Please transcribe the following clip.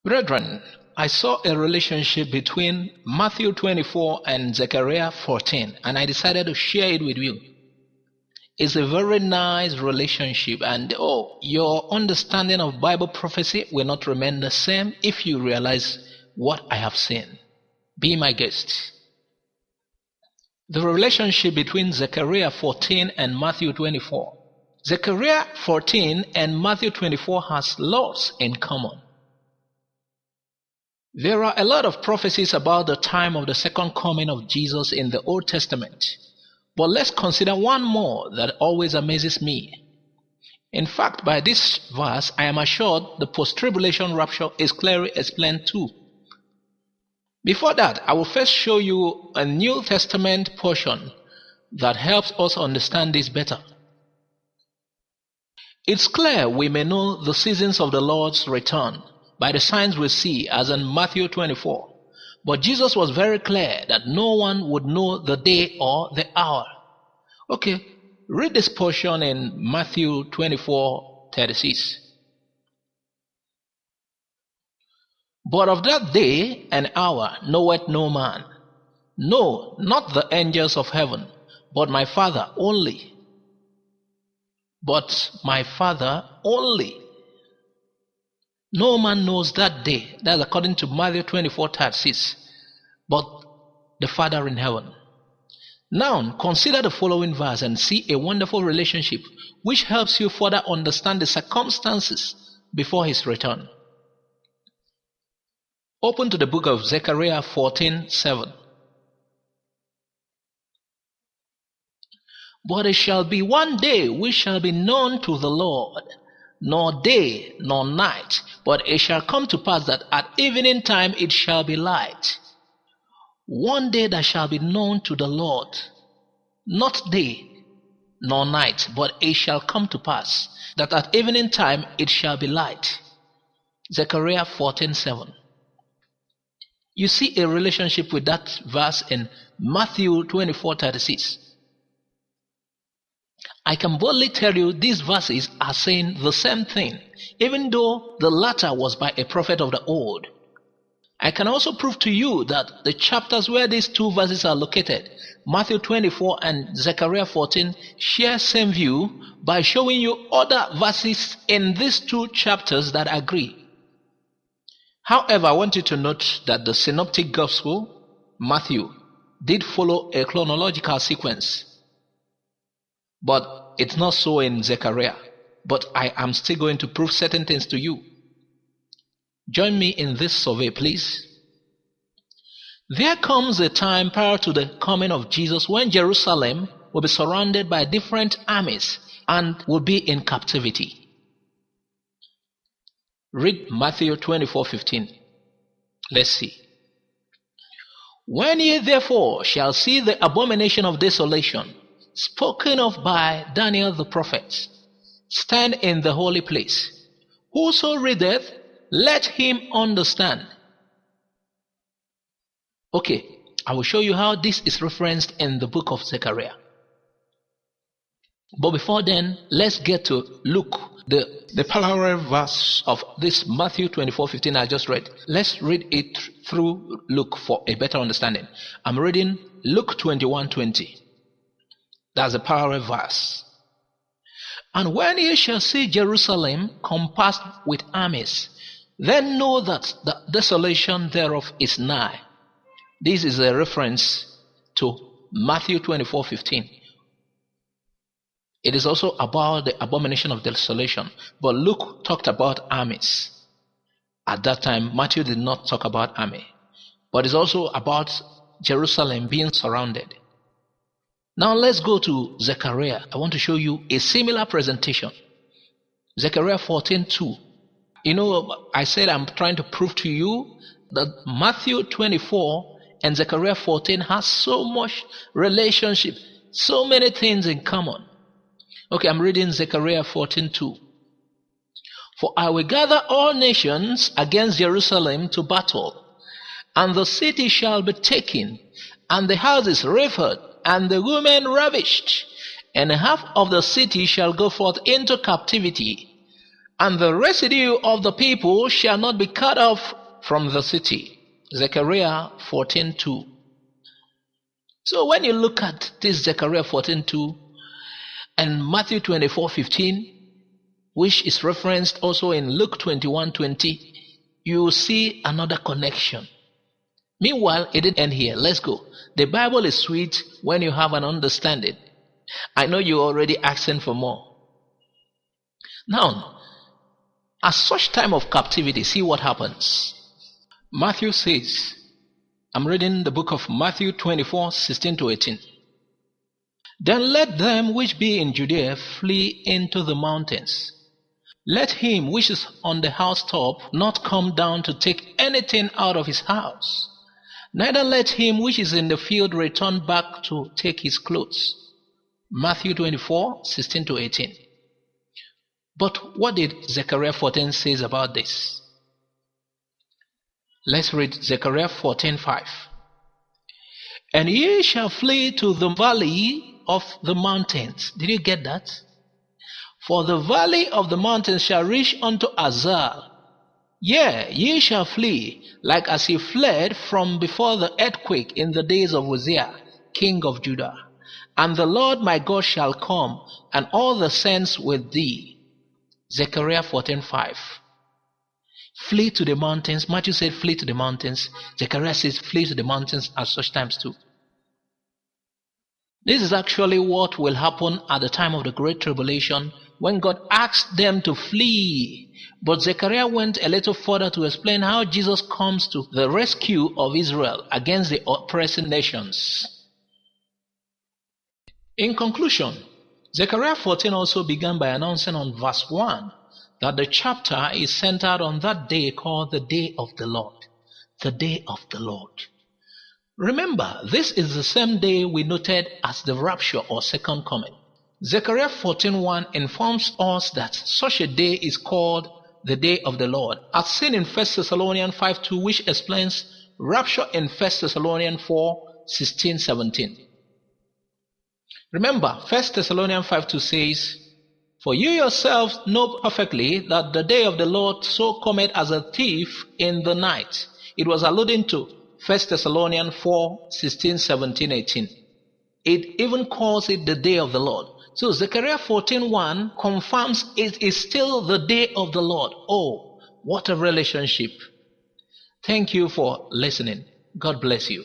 Brethren, I saw a relationship between Matthew 24 and Zechariah 14, and I decided to share it with you. It's a very nice relationship, and your understanding of Bible prophecy will not remain the same if you realize what I have seen. Be my guest. The relationship between Zechariah 14 and Matthew 24. Zechariah 14 and Matthew 24 has lots in common. There are a lot of prophecies about the time of the second coming of Jesus in the Old Testament. But let's consider one more that always amazes me. In fact, by this verse, I am assured the post-tribulation rapture is clearly explained too. Before that, I will first show you a New Testament portion that helps us understand this better. It's clear we may know the seasons of the Lord's return by the signs we see, as in Matthew 24. But Jesus was very clear that no one would know the day or the hour. Okay, read this portion in Matthew 24:36. But of that day and hour knoweth no man, no, not the angels of heaven, but my Father only. But my Father only. No man knows that day. That's according to Matthew 24:36. But the Father in heaven. Now, consider the following verse and see a wonderful relationship which helps you further understand the circumstances before his return. Open to the book of Zechariah 14:7. But it shall be one day which shall be known to the Lord, nor day nor night, but it shall come to pass that at evening time it shall be light. One day that shall be known to the Lord, not day nor night, but it shall come to pass that at evening time it shall be light. Zechariah 14:7. You see a relationship with that verse in Matthew 24:36. I can boldly tell you these verses are saying the same thing, even though the latter was by a prophet of the old. I can also prove to you that the chapters where these two verses are located, Matthew 24 and Zechariah 14, share same view by showing you other verses in these two chapters that agree. However, I want you to note that the synoptic gospel, Matthew, did follow a chronological sequence. But it's not so in Zechariah. But I am still going to prove certain things to you. Join me in this survey, please. There comes a time prior to the coming of Jesus when Jerusalem will be surrounded by different armies and will be in captivity. Read Matthew 24:15. Let's see. When ye therefore shall see the abomination of desolation, spoken of by Daniel the prophet, stand in the holy place. Whoso readeth, let him understand. Okay, I will show you how this is referenced in the book of Zechariah. But before then, let's get to Luke, the parallel verse of this Matthew 24:15 I just read. Let's read it through Luke for a better understanding. I'm reading Luke 21:20. That's a parallel verse. And when ye shall see Jerusalem compassed with armies, then know that the desolation thereof is nigh. This is a reference to Matthew 24:15. It is also about the abomination of desolation. But Luke talked about armies. At that time, Matthew did not talk about army. But it's also about Jerusalem being surrounded. Now let's go to Zechariah. I want to show you a similar presentation. Zechariah 14:2. You know, I said I'm trying to prove to you that Matthew 24 and Zechariah 14 has so much relationship, so many things in common. Okay, I'm reading Zechariah 14:2. For I will gather all nations against Jerusalem to battle, and the city shall be taken, and the houses rifled, and the women ravished, and half of the city shall go forth into captivity, and the residue of the people shall not be cut off from the city. Zechariah 14:2. So when you look at this Zechariah 14:2 and Matthew 24:15, which is referenced also in Luke 21:20, you will see another connection. Meanwhile, it didn't end here. Let's go. The Bible is sweet when you have an understanding. I know you're already asking for more. Now, at such time of captivity, see what happens. Matthew says, I'm reading the book of Matthew 24:16-18. Then let them which be in Judea flee into the mountains. Let him which is on the housetop not come down to take anything out of his house. Neither let him which is in the field return back to take his clothes. Matthew 24:16-18. But what did Zechariah 14 says about this? Let's read Zechariah 14:5. And ye shall flee to the valley of the mountains. Did you get that? For the valley of the mountains shall reach unto Azal. Yea, ye shall flee, like as ye fled from before the earthquake in the days of Uzziah, king of Judah. And the Lord my God shall come, and all the saints with thee. Zechariah 14:5. Flee to the mountains. Matthew said flee to the mountains. Zechariah says flee to the mountains at such times too. This is actually what will happen at the time of the Great Tribulation, when God asked them to flee. But Zechariah went a little further to explain how Jesus comes to the rescue of Israel against the oppressing nations. In conclusion, Zechariah 14 also began by announcing on verse 1 that the chapter is centered on that day called the Day of the Lord. The Day of the Lord. Remember, this is the same day we noted as the rapture or second coming. Zechariah 14:1 informs us that such a day is called the Day of the Lord, as seen in 1 Thessalonians 5:2, which explains rapture in 1 Thessalonians 4:16-17. Remember, 1 Thessalonians 5:2 says, For you yourselves know perfectly that the day of the Lord so cometh as a thief in the night. It was alluding to 1 Thessalonians 4:16-17-18. It even calls it the day of the Lord. So Zechariah 14:1 confirms it is still the day of the Lord. Oh, what a relationship. Thank you for listening. God bless you.